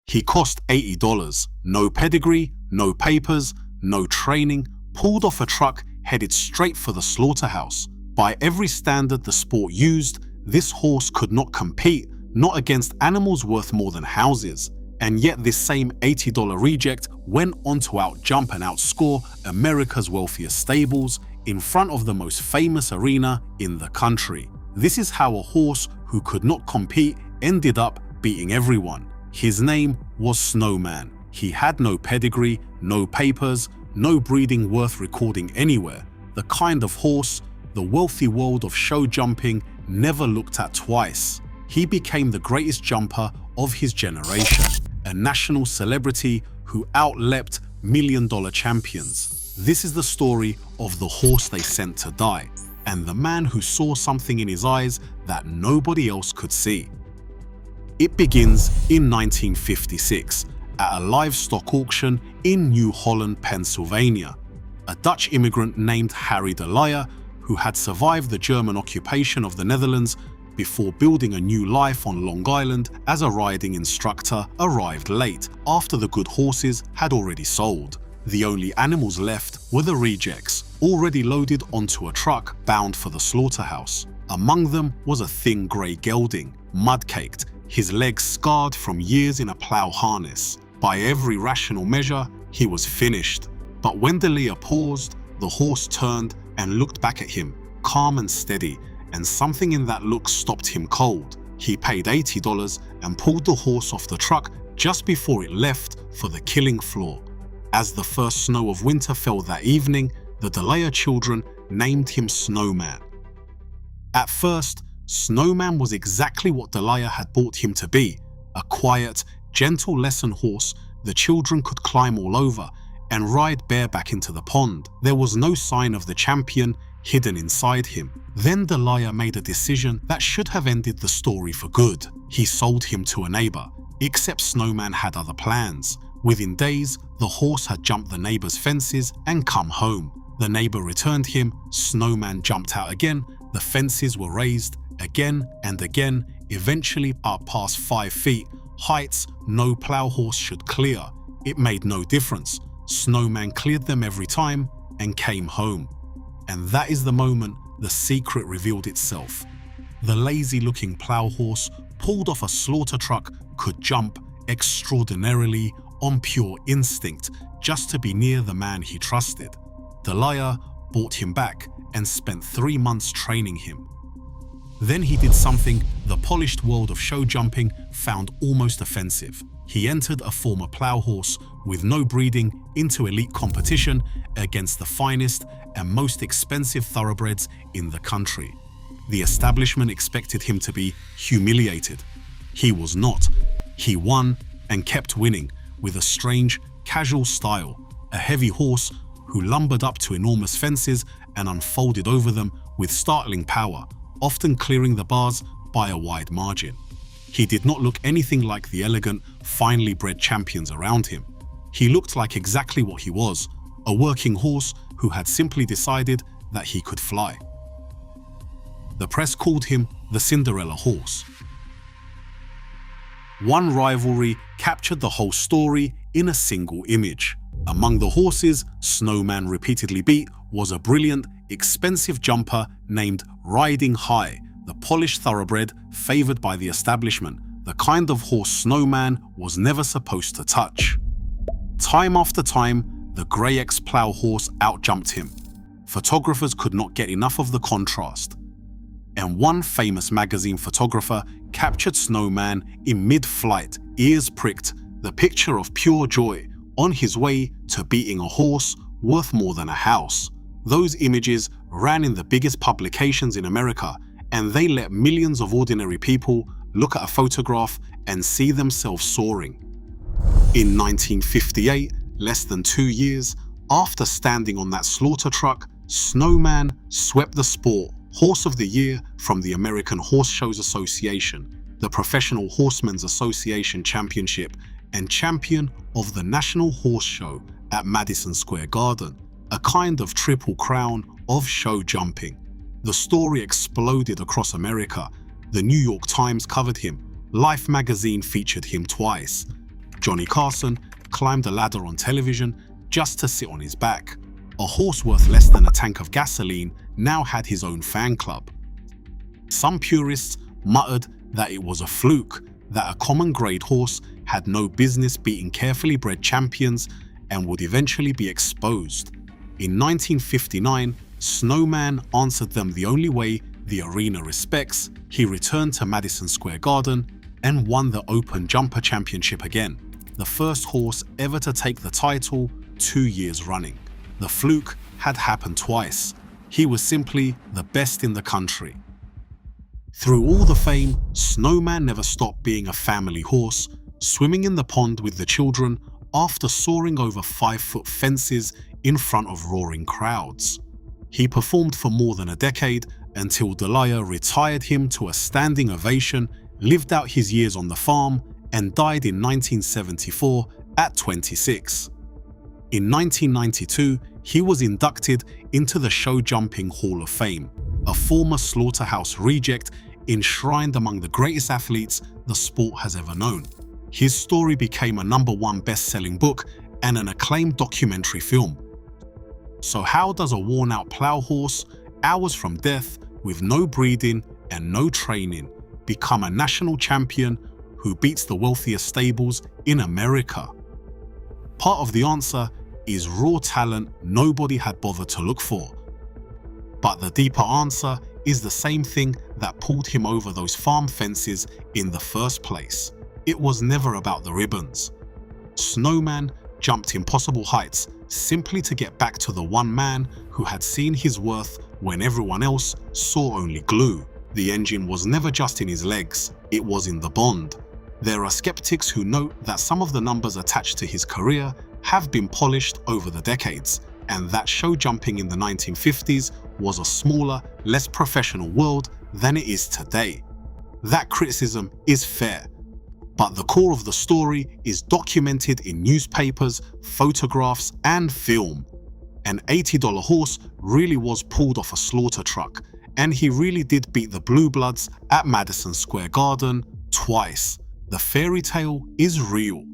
He cost $80. No pedigree, no papers, no training, pulled off a truck, headed straight for the slaughterhouse. By every standard the sport used, this horse could not compete, not against animals worth more than houses. And yet this same $80 reject went on to outjump and outscore America's wealthiest stables in front of the most famous arena in the country. This is how a horse who could not compete ended up beating everyone. His name was Snowman. He had no pedigree, no papers, no breeding worth recording anywhere. The kind of horse the wealthy world of show jumping never looked at twice. He became the greatest jumper of his generation, a national celebrity who outleapt million-dollar champions. This is the story of the horse they sent to die, and the man who saw something in his eyes that nobody else could see. It begins in 1956 at a livestock auction in New Holland, Pennsylvania. A Dutch immigrant named Harry de Leyer, who had survived the German occupation of the Netherlands before building a new life on Long Island as a riding instructor, arrived late after the good horses had already sold. The only animals left were the rejects, already loaded onto a truck bound for the slaughterhouse. Among them was a thin grey gelding, mud-caked, his legs scarred from years in a plow harness. By every rational measure, he was finished. But when de Leyer paused, the horse turned and looked back at him, calm and steady, and something in that look stopped him cold. He paid $80 and pulled the horse off the truck just before it left for the killing floor. As the first snow of winter fell that evening, the de Leyer children named him Snowman. At first, Snowman was exactly what de Leyer had brought him to be, a quiet, gentle lesson horse the children could climb all over and ride bareback into the pond. There was no sign of the champion hidden inside him. Then de Leyer made a decision that should have ended the story for good. He sold him to a neighbor, except Snowman had other plans. Within days, the horse had jumped the neighbor's fences and come home. The neighbor returned him, Snowman jumped out again, the fences were raised again and again, eventually up past 5 feet, heights no plow horse should clear. It made no difference. Snowman cleared them every time and came home. And that is the moment the secret revealed itself. The lazy-looking plow horse pulled off a slaughter truck could jump extraordinarily on pure instinct just to be near the man he trusted. De Leyer bought him back and spent 3 months training him. Then he did something the polished world of show jumping found almost offensive. He entered a former plow horse with no breeding into elite competition against the finest and most expensive thoroughbreds in the country. The establishment expected him to be humiliated. He was not. He won and kept winning with a strange, casual style, a heavy horse who lumbered up to enormous fences and unfolded over them with startling power, often clearing the bars by a wide margin. He did not look anything like the elegant, finely bred champions around him. He looked like exactly what he was, a working horse who had simply decided that he could fly. The press called him the Cinderella horse. One rivalry captured the whole story in a single image. Among the horses Snowman repeatedly beat was a brilliant, expensive jumper named Riding High, the polished thoroughbred favored by the establishment, the kind of horse Snowman was never supposed to touch. Time after time, the Grey X plow horse outjumped him. Photographers could not get enough of the contrast. And one famous magazine photographer captured Snowman in mid-flight, ears pricked, the picture of pure joy, on his way to beating a horse worth more than a house. Those images ran in the biggest publications in America, and they let millions of ordinary people look at a photograph and see themselves soaring. In 1958, less than 2 years after standing on that slaughter truck, Snowman swept the sport Horse of the Year from the American Horse Shows Association, the Professional Horsemen's Association Championship, and champion of the National Horse Show at Madison Square Garden, a kind of triple crown of show jumping. The story exploded across America. The New York Times covered him. Life magazine featured him twice. Johnny Carson climbed a ladder on television just to sit on his back. A horse worth less than a tank of gasoline now had his own fan club. Some purists muttered that it was a fluke, that a common grade horse had no business beating carefully bred champions and would eventually be exposed. In 1959, Snowman answered them the only way the arena respects. He returned to Madison Square Garden and won the Open Jumper Championship again, the first horse ever to take the title 2 years running. The fluke had happened twice. He was simply the best in the country. Through all the fame, Snowman never stopped being a family horse, swimming in the pond with the children after soaring over 5-foot fences in front of roaring crowds. He performed for more than a decade until Delia retired him to a standing ovation, lived out his years on the farm, and died in 1974 at 26. In 1992, he was inducted into the Show Jumping Hall of Fame, a former slaughterhouse reject enshrined among the greatest athletes the sport has ever known. His story became a #1 best-selling book and an acclaimed documentary film. So how does a worn-out plow horse, hours from death, with no breeding and no training, become a national champion who beats the wealthiest stables in America? Part of the answer is raw talent nobody had bothered to look for. But the deeper answer is the same thing that pulled him over those farm fences in the first place. It was never about the ribbons. Snowman jumped impossible heights simply to get back to the one man who had seen his worth when everyone else saw only glue. The engine was never just in his legs, it was in the bond. There are skeptics who note that some of the numbers attached to his career have been polished over the decades, and that show jumping in the 1950s was a smaller, less professional world than it is today. That criticism is fair, but the core of the story is documented in newspapers, photographs, and film. An $80 horse really was pulled off a slaughter truck, and he really did beat the Blue Bloods at Madison Square Garden twice. The fairy tale is real.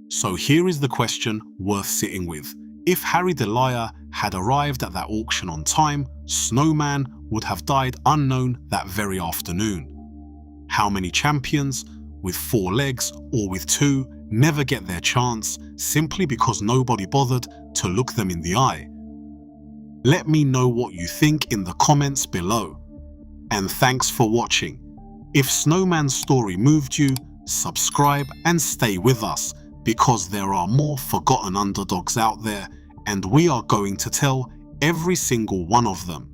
So here is the question worth sitting with. If Harry Delia had arrived at that auction on time, Snowman would have died unknown that very afternoon. How many champions, with 4 legs or with 2, never get their chance simply because nobody bothered to look them in the eye? Let me know what you think in the comments below. And thanks for watching. If Snowman's story moved you, subscribe and stay with us, because there are more forgotten underdogs out there, and we are going to tell every single one of them.